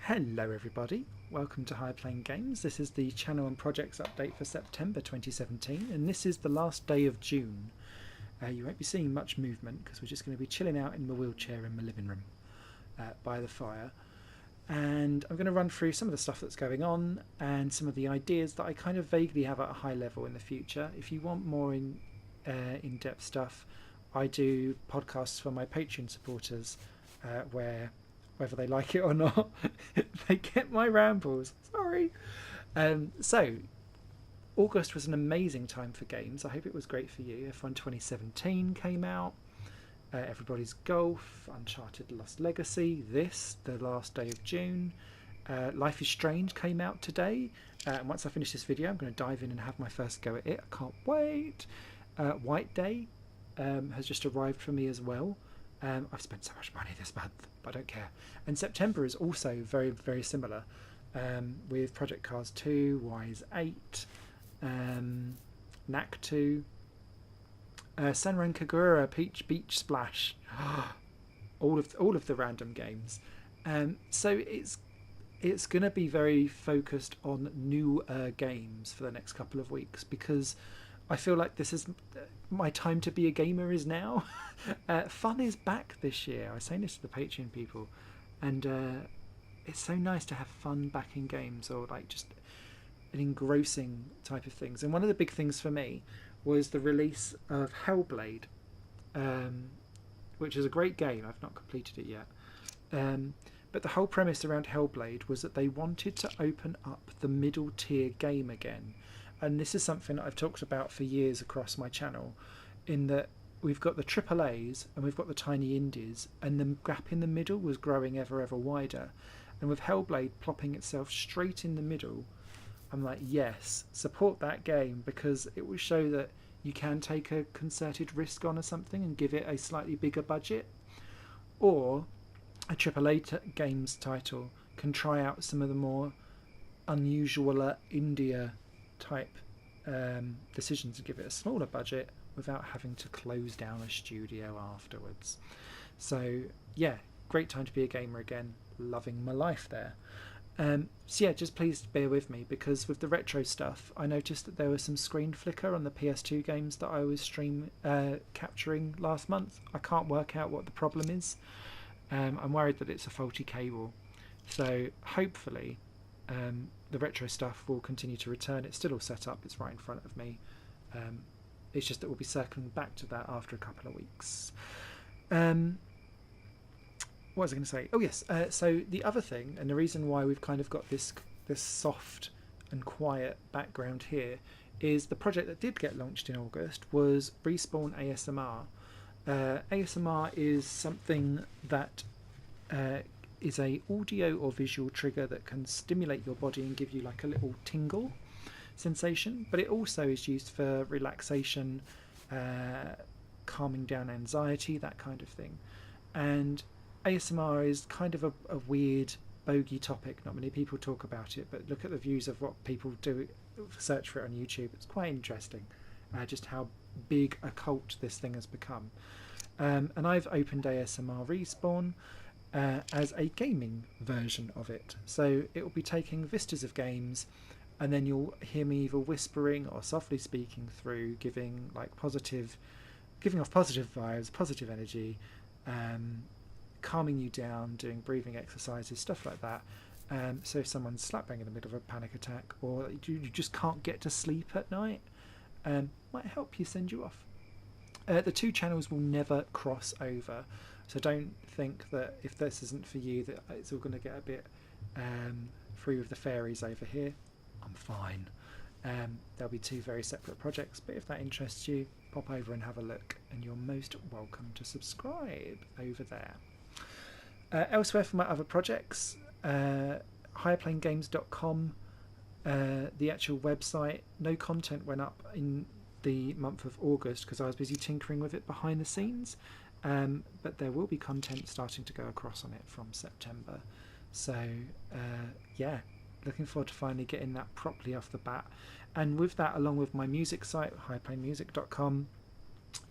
Hello everybody, welcome to High Playing Games. This is the channel and projects update for September 2017 and this is the last day of June. You won't be seeing much movement because we're just going to be chilling out in my wheelchair in my living room by the fire. And I'm going to run through some of the stuff that's going on and some of the ideas that I kind of vaguely have at a high level in the future. If you want more in-depth stuff, I do podcasts for my Patreon supporters where, whether they like it or not, they get my rambles. Sorry. So, August was an amazing time for games. I hope it was great for you. F1 2017 came out. Everybody's Golf, Uncharted Lost Legacy, the last day of June. Life is Strange came out today. And once I finish this video, I'm going to dive in and have my first go at it. I can't wait. White Day has just arrived for me as well. I've spent so much money this month, but I don't care. And September is also very, very similar with Project Cars 2, Wise 8, Knack 2, Senran Kagura, Peach Beach Splash, all of the random games. So it's going to be very focused on new games for the next couple of weeks because I feel like this is my time to be a gamer is now. Fun is back this year. I was saying this to the Patreon people, and it's so nice to have fun back in games, or like just an engrossing type of things. And one of the big things for me was the release of Hellblade, which is a great game. I've not completed it yet. But the whole premise around Hellblade was that they wanted to open up the middle tier game again. And this is something that I've talked about for years across my channel, in that we've got the AAAs and we've got the tiny indies, and the gap in the middle was growing ever wider. And with Hellblade plopping itself straight in the middle, I'm like, yes, support that game, because it will show that you can take a concerted risk on something and give it a slightly bigger budget, or a AAA games title can try out some of the more unusual India type decisions and give it a smaller budget without having to close down a studio afterwards. So yeah, great time to be a gamer again, loving my life there. So yeah, just please bear with me, because with the retro stuff I noticed that there was some screen flicker on the PS2 games that I was capturing last month. I can't work out what the problem is. I'm worried that it's a faulty cable, so hopefully the retro stuff will continue to return. It's still all set up, it's right in front of me. It's just that we'll be circling back to that after a couple of weeks. What was I going to say? Oh yes, so the other thing, and the reason why we've kind of got this soft and quiet background here, is the project that did get launched in August was Respawn ASMR. ASMR is something that is a audio or visual trigger that can stimulate your body and give you like a little tingle sensation, but it also is used for relaxation, calming down anxiety, that kind of thing. And ASMR is kind of a weird bogey topic. Not many people talk about it, but look at the views of what people do, search for it on YouTube. It's quite interesting just how big a cult this thing has become. And I've opened ASMR Respawn as a gaming version of it. So it will be taking vistas of games, and then you'll hear me either whispering or softly speaking through, giving off positive vibes, positive energy, calming you down, doing breathing exercises, stuff like that. So if someone's slap bang in the middle of a panic attack, or you just can't get to sleep at night, might help you, send you off. The two channels will never cross over, so don't think that if this isn't for you that it's all going to get a bit free with the fairies over here. I'm fine. There'll be two very separate projects, but if that interests you, pop over and have a look, and you're most welcome to subscribe over there. Elsewhere for my other projects, higherplayinggames.com, the actual website, no content went up in the month of August because I was busy tinkering with it behind the scenes, but there will be content starting to go across on it from September. So yeah, looking forward to finally getting that properly off the bat. And with that, along with my music site, higherplayingmusic.com,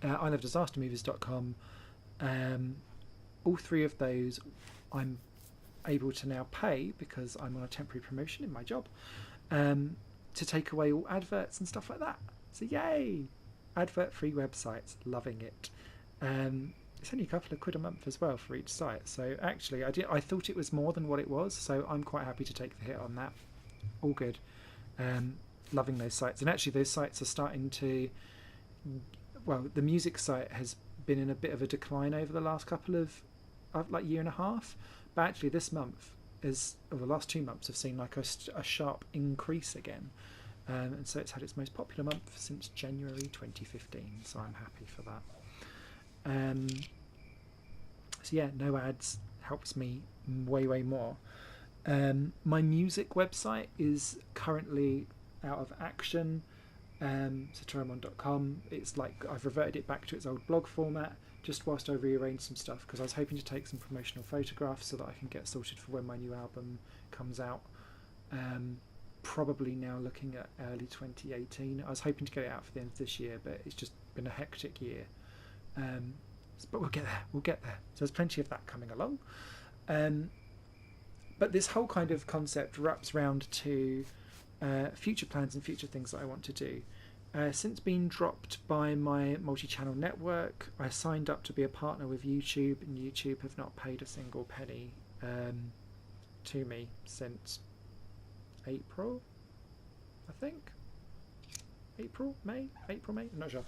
ilovedisastermovies.com, all three of those I'm able to now pay, because I'm on a temporary promotion in my job, to take away all adverts and stuff like that. So yay! Advert-free websites, loving it. It's only a couple of quid a month as well for each site. So actually, I thought it was more than what it was. So I'm quite happy to take the hit on that. All good. Loving those sites, and actually those sites are starting to. Well, the music site has been in a bit of a decline over the last couple of like year and a half, but actually this month or the last 2 months have seen like a sharp increase again. And so it's had its most popular month since January 2015, so I'm happy for that. So yeah, no ads helps me way more. My music website is currently out of action, satoromon.com. It's like I've reverted it back to its old blog format just whilst I rearrange some stuff, because I was hoping to take some promotional photographs so that I can get sorted for when my new album comes out. Probably now looking at early 2018. I was hoping to get it out for the end of this year, but it's just been a hectic year. But we'll get there. So there's plenty of that coming along. But this whole kind of concept wraps round to future plans and future things that I want to do. Since being dropped by my multi-channel network, I signed up to be a partner with YouTube, and YouTube have not paid a single penny to me since April, I think. April, May, I'm not sure.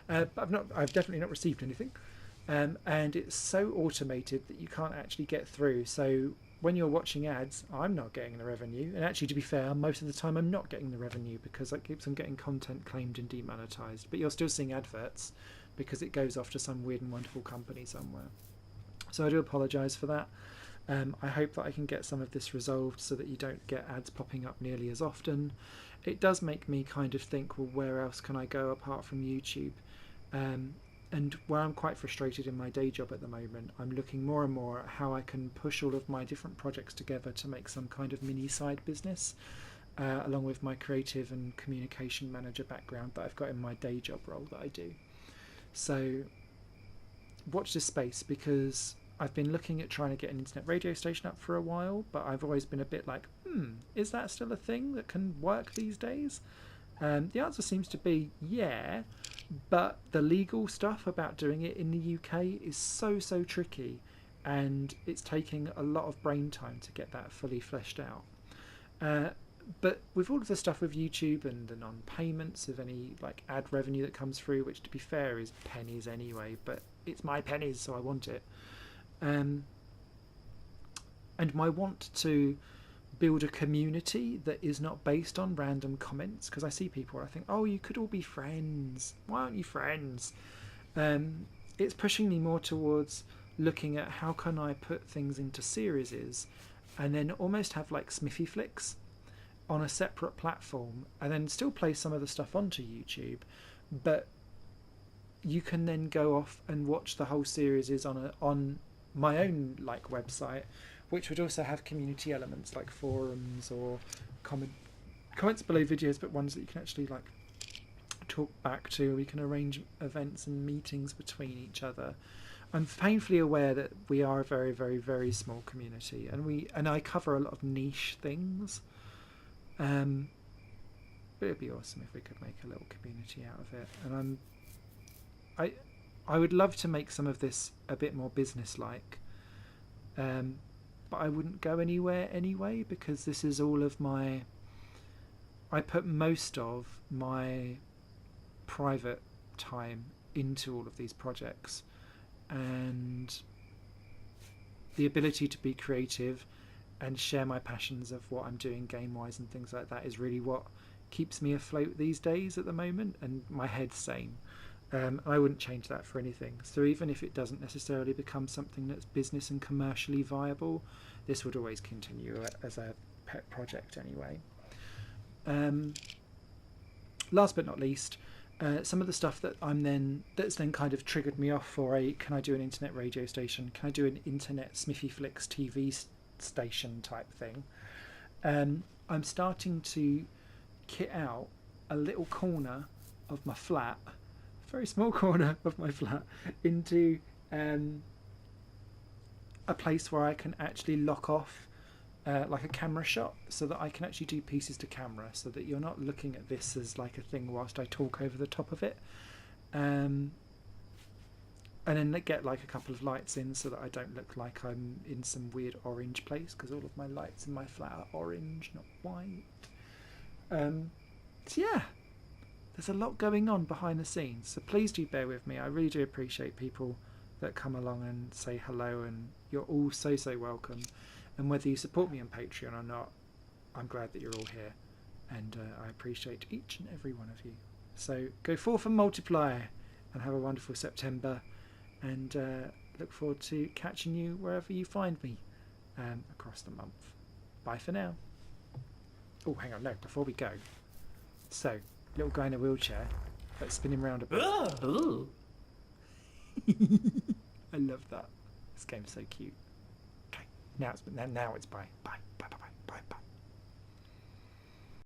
But I've definitely not received anything. And it's so automated that you can't actually get through. So when you're watching ads, I'm not getting the revenue. And actually, to be fair, most of the time I'm not getting the revenue, because that keeps on getting content claimed and demonetized. But you're still seeing adverts because it goes off to some weird and wonderful company somewhere. So I do apologize for that. I hope that I can get some of this resolved so that you don't get ads popping up nearly as often. It does make me kind of think, well, where else can I go apart from YouTube? And where I'm quite frustrated in my day job at the moment, I'm looking more and more at how I can push all of my different projects together to make some kind of mini side business, along with my creative and communication manager background that I've got in my day job role that I do. So watch this space, because I've been looking at trying to get an internet radio station up for a while, but I've always been a bit like, is that still a thing that can work these days? The answer seems to be yeah, but the legal stuff about doing it in the UK is so tricky, and it's taking a lot of brain time to get that fully fleshed out. But with all of the stuff with YouTube and the non-payments of any like ad revenue that comes through, which to be fair is pennies anyway, but it's my pennies, so I want it. And my want to build a community that is not based on random comments, because I see people and I think, oh, you could all be friends. Why aren't you friends? It's pushing me more towards looking at how can I put things into series and then almost have like Smithy Flicks on a separate platform, and then still play some of the stuff onto YouTube, but you can then go off and watch the whole series on my own like website, which would also have community elements like forums or comments below videos, but ones that you can actually like talk back to. We can arrange events and meetings between each other. I'm painfully aware that we are a very, very, very small community, and I cover a lot of niche things. But it'd be awesome if we could make a little community out of it. And I would love to make some of this a bit more business-like, but I wouldn't go anywhere anyway, because this is all of I put most of my private time into all of these projects, and the ability to be creative and share my passions of what I'm doing game-wise and things like that is really what keeps me afloat these days at the moment, and my head's sane. I wouldn't change that for anything. So even if it doesn't necessarily become something that's business and commercially viable, this would always continue as a pet project anyway. Last but not least, some of the stuff that's then kind of triggered me off for can I do an internet radio station? Can I do an internet Smithy Flicks TV station type thing? I'm starting to kit out a little corner of my flat, very small corner of my flat, into a place where I can actually lock off like a camera shot, so that I can actually do pieces to camera, so that you're not looking at this as like a thing whilst I talk over the top of it. And then get like a couple of lights in, so that I don't look like I'm in some weird orange place, because all of my lights in my flat are orange, not white. So yeah, there's a lot going on behind the scenes, so please do bear with me. I really do appreciate people that come along and say hello, and you're all so welcome. And whether you support me on Patreon or not, I'm glad that you're all here, and I appreciate each and every one of you. So go forth and multiply, and have a wonderful September, and look forward to catching you wherever you find me across the month. Bye for now. Oh, hang on, no, before we go. So, little guy in a wheelchair, let's spin him round a bit. I love that. This game's so cute. Okay, now it's bye. Bye.